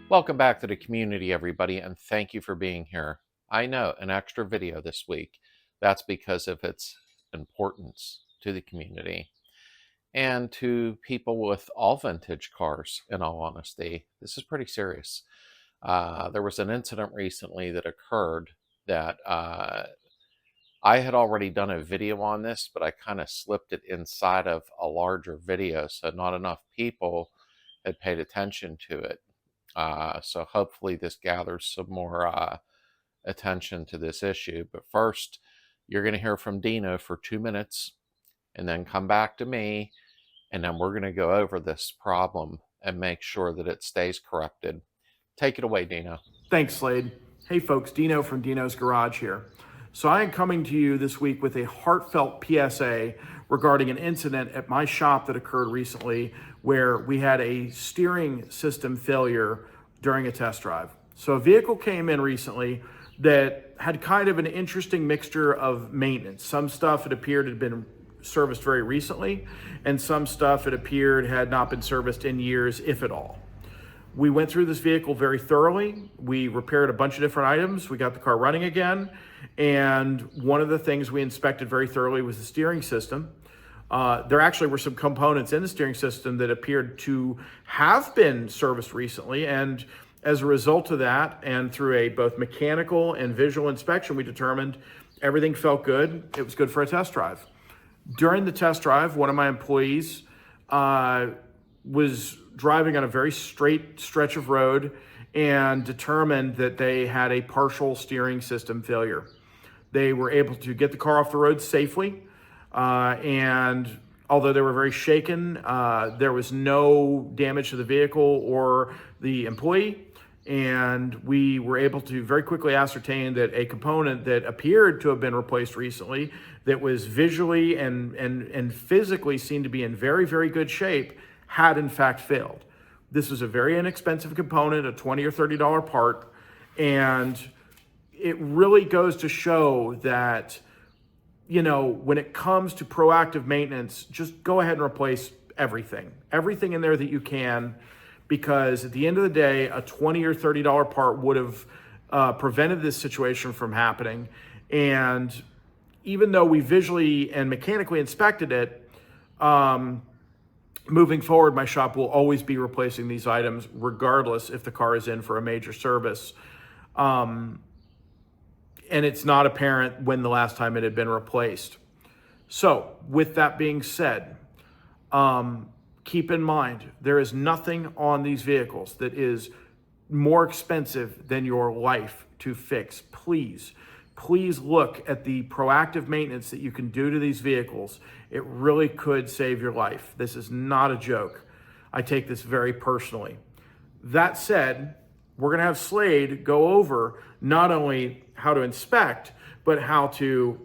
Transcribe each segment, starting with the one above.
Welcome back to the community, everybody, and thank you for being here. I know, an extra video this week. That's because of its importance to the community and to people with all vintage cars, in all honesty. This is pretty serious. There was an incident recently that occurred that I had already done a video on this, but I kind of slipped it inside of a larger video, so not enough people had paid attention to it. So hopefully this gathers some more attention to this issue. But first, you're going to hear from Dino for 2 minutes and then come back to me. And then we're going to go over this problem and make sure that it stays corrected. Take it away, Dino. Thanks, Slade. Hey folks, Dino from Dino's Garage here. So I am coming to you this week with a heartfelt PSA regarding an incident at my shop that occurred recently where we had a steering system failure during a test drive. So a vehicle came in recently that had kind of an interesting mixture of maintenance. Some stuff it appeared had been serviced very recently, and some stuff it appeared had not been serviced in years, if at all. We went through this vehicle very thoroughly. We repaired a bunch of different items. We got the car running again. And one of the things we inspected very thoroughly was the steering system. There actually were some components in the steering system that appeared to have been serviced recently. And as a result of that, and through a both mechanical and visual inspection, we determined everything felt good. It was good for a test drive. During the test drive, one of my employees was driving on a very straight stretch of road and determined that they had a partial steering system failure. They were able to get the car off the road safely, and although they were very shaken, there was no damage to the vehicle or the employee, and we were able to very quickly ascertain that a component that appeared to have been replaced recently, that was visually and physically seen to be in very, very good shape, had in fact failed. This was a very inexpensive component, a $20 or $30 part, and it really goes to show that, you know, when it comes to proactive maintenance, just go ahead and replace everything in there that you can, because at the end of the day, a $20 or $30 part would have prevented this situation from happening. And even though we visually and mechanically inspected it, moving forward, my shop will always be replacing these items regardless if the car is in for a major service. And it's not apparent when the last time it had been replaced. So with that being said, keep in mind, there is nothing on these vehicles that is more expensive than your life to fix. Please look at the proactive maintenance that you can do to these vehicles. It really could save your life. This is not a joke. I take this very personally. That said, we're going to have Slade go over not only how to inspect, but how to,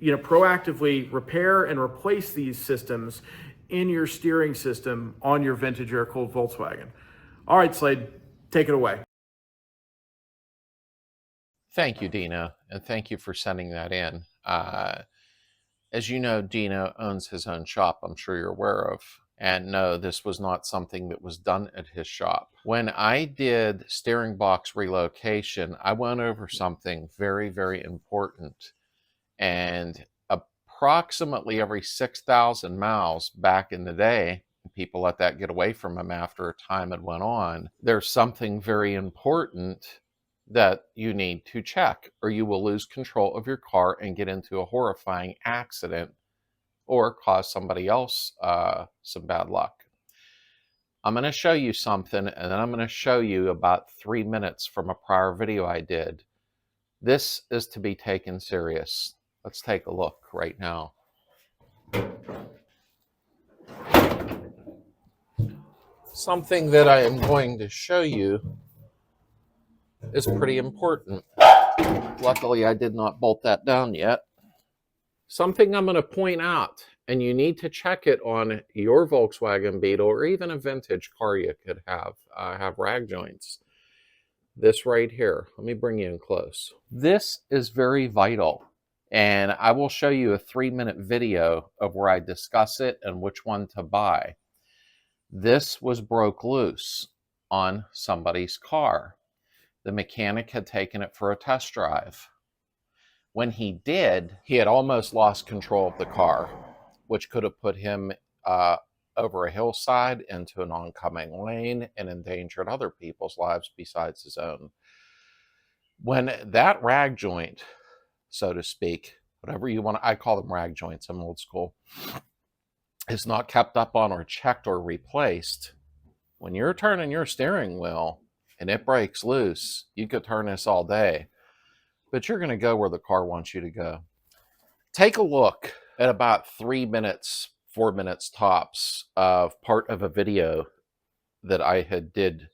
proactively repair and replace these systems in your steering system on your vintage air-cooled Volkswagen. All right, Slade, take it away. Thank you, Dino, and thank you for sending that in. As you know, Dino owns his own shop, I'm sure you're aware of. And no, this was not something that was done at his shop. When I did steering box relocation, I went over something very, very important. And approximately every 6,000 miles back in the day, people let that get away from them after a time it went on, there's something very important that you need to check, or you will lose control of your car and get into a horrifying accident or cause somebody else some bad luck. I'm going to show you something, and then I'm going to show you about 3 minutes from a prior video I did. This is to be taken serious. Let's take a look right now. Something that I am going to show you is pretty important. Luckily, I did not bolt that down yet. Something I'm going to point out, and you need to check it on your Volkswagen Beetle or even a vintage car you could have rag joints. This right here, let me bring you in close. This is very vital, and I will show you a 3-minute video of where I discuss it and which one to buy. This was broke loose. on somebody's car. The mechanic had taken it for a test drive. When he did, he had almost lost control of the car, which could have put him over a hillside into an oncoming lane and endangered other people's lives besides his own. When that rag joint, so to speak, whatever you want, I call them rag joints, I'm old school, is not kept up on or checked or replaced, when you're turning your steering wheel and it breaks loose, you could turn this all day, but you're going to go where the car wants you to go. Take a look at about 3 minutes, 4 minutes tops of part of a video that I had did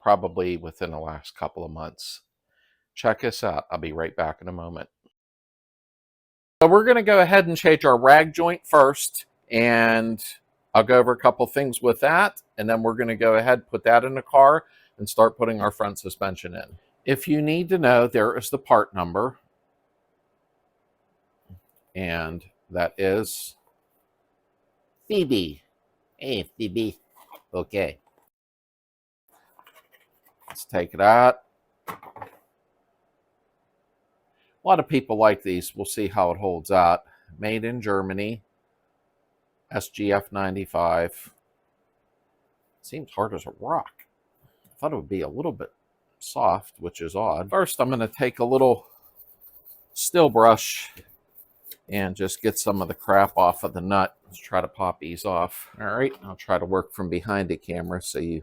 probably within the last couple of months. Check this out. I'll be right back in a moment. So we're going to go ahead and change our rag joint first, and I'll go over a couple things with that, and then we're going to go ahead, put that in the car, and start putting our front suspension in. If you need to know, there is the part number, and that is Phoebe. Hey, Phoebe. Okay. Let's take it out. A lot of people like these. We'll see how it holds out. Made in Germany. SGF 95. Seems hard as a rock. I thought it would be a little bit soft, which is odd. First, I'm going to take a little steel brush and just get some of the crap off of the nut. Let's try to pop these off. All right, I'll try to work from behind the camera so you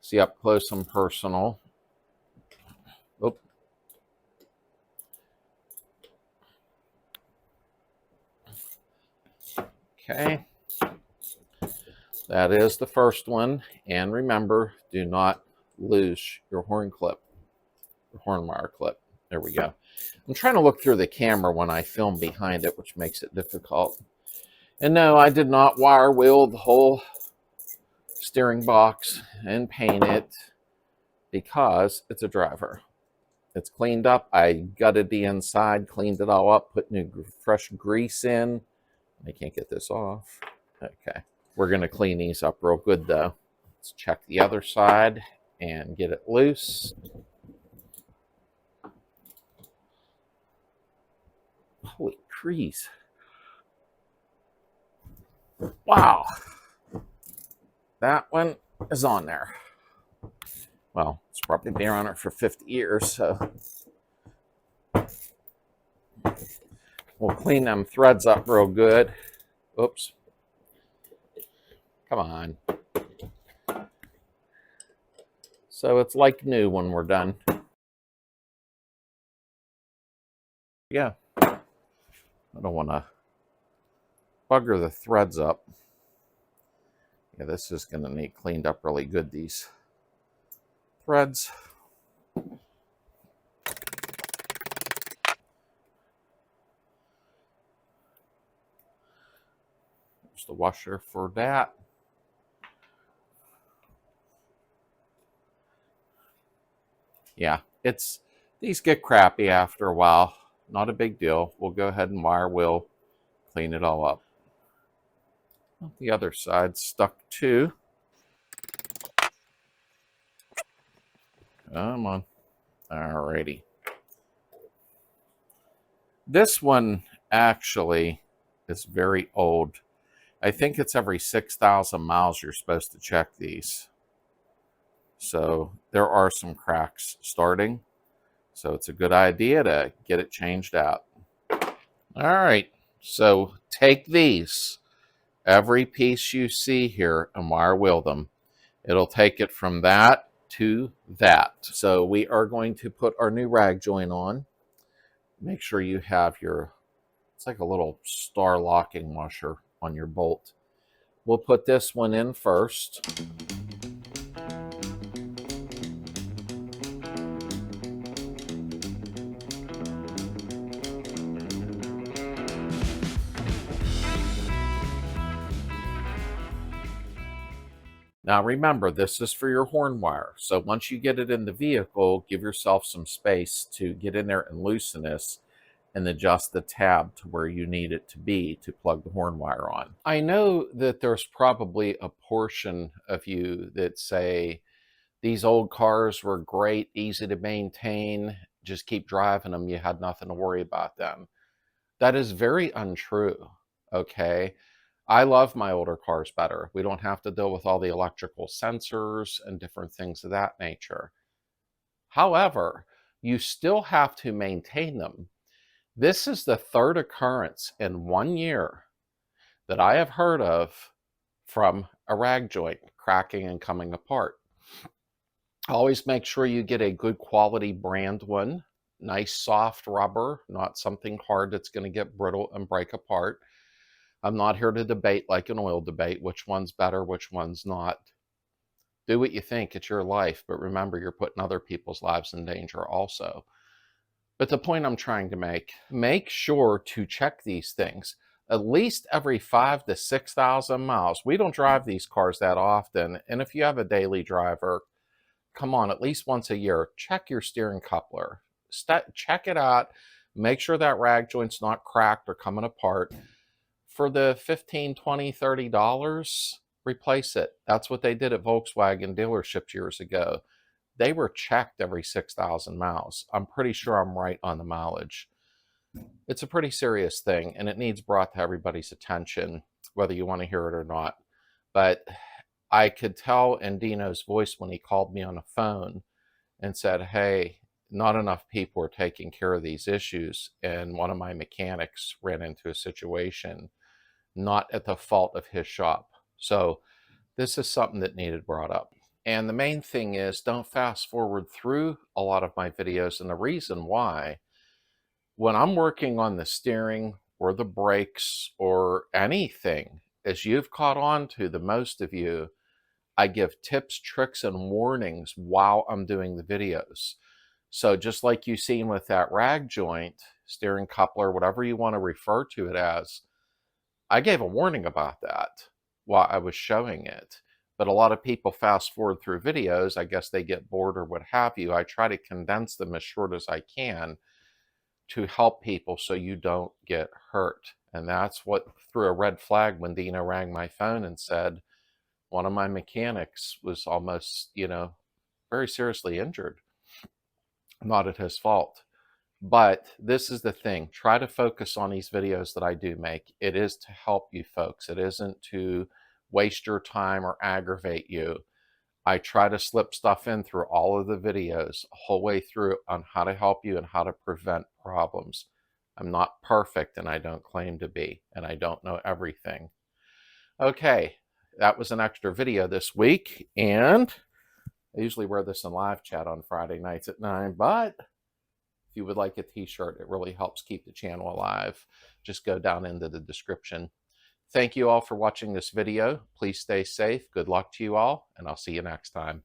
see up close and personal. Oop. Okay. That is the first one. And remember, do not lose your horn clip, your horn wire clip. There we go. I'm trying to look through the camera when I film behind it, which makes it difficult. And no, I did not wire wheel the whole steering box and paint it because it's a driver. It's cleaned up. I gutted the inside, cleaned it all up, put new fresh grease in. I can't get this off. Okay. We're going to clean these up real good, though. Let's check the other side and get it loose. Holy crease. Wow. That one is on there. Well, it's probably been on it for 50 years, so we'll clean them threads up real good. Oops. Come on. So it's like new when we're done. Yeah. I don't want to bugger the threads up. Yeah, this is going to need cleaned up really good, these threads. There's the washer for that. Yeah, these get crappy after a while. Not a big deal. We'll go ahead and wire wheel, clean it all up. The other side's stuck too. Come on. Alrighty. This one actually is very old. I think it's every 6,000 miles you're supposed to check these. So there are some cracks starting. So it's a good idea to get it changed out. All right. So take these. Every piece you see here and wire wheel them. It'll take it from that to that. So we are going to put our new rag joint on. Make sure you have your, it's like a little star locking washer on your bolt. We'll put this one in first. Now remember, this is for your horn wire. So once you get it in the vehicle, give yourself some space to get in there and loosen this and adjust the tab to where you need it to be to plug the horn wire on. I know that there's probably a portion of you that say, These old cars were great, easy to maintain, just keep driving them, you had nothing to worry about them. That is very untrue, okay? I love my older cars better. We don't have to deal with all the electrical sensors and different things of that nature. However, you still have to maintain them. This is the third occurrence in 1 year that I have heard of from a rag joint cracking and coming apart. Always make sure you get a good quality brand one, nice soft rubber, not something hard that's going to get brittle and break apart. I'm not here to debate like an oil debate, which one's better, which one's not. Do what you think, it's your life, but remember you're putting other people's lives in danger also. But the point I'm trying to make sure to check these things at least every 5,000 to 6,000 miles. We don't drive these cars that often, and if you have a daily driver, come on, at least once a year, check your steering coupler. Check it out. Make sure that rag joint's not cracked or coming apart. For the $15, $20, $30, replace it. That's what they did at Volkswagen dealerships years ago. They were checked every 6,000 miles. I'm pretty sure I'm right on the mileage. It's a pretty serious thing, and it needs brought to everybody's attention, whether you want to hear it or not. But I could tell in Dino's voice when he called me on the phone and said, hey, not enough people are taking care of these issues. And one of my mechanics ran into a situation, not at the fault of his shop. So this is something that needed brought up. And the main thing is, don't fast forward through a lot of my videos. And the reason why, when I'm working on the steering or the brakes or anything, as you've caught on to, the most of you, I give tips, tricks, and warnings while I'm doing the videos. So just like you've seen with that rag joint, steering coupler, whatever you want to refer to it as, I gave a warning about that while I was showing it. But a lot of people fast forward through videos. I guess they get bored or what have you. I try to condense them as short as I can to help people so you don't get hurt. And that's what threw a red flag when Dino rang my phone and said one of my mechanics was almost, very seriously injured. Not at his fault. But this is the thing. Try to focus on these videos that I do make. It is to help you folks. It isn't to waste your time or aggravate you. I try to slip stuff in through all of the videos, a whole way through, on how to help you and how to prevent problems. I'm not perfect, and I don't claim to be, and I don't know everything. Okay, that was an extra video this week, and I usually wear this in live chat on Friday nights at 9, but if you would like a t-shirt, it really helps keep the channel alive. Just go down into the description. Thank you all for watching this video. Please stay safe. Good luck to you all, and I'll see you next time.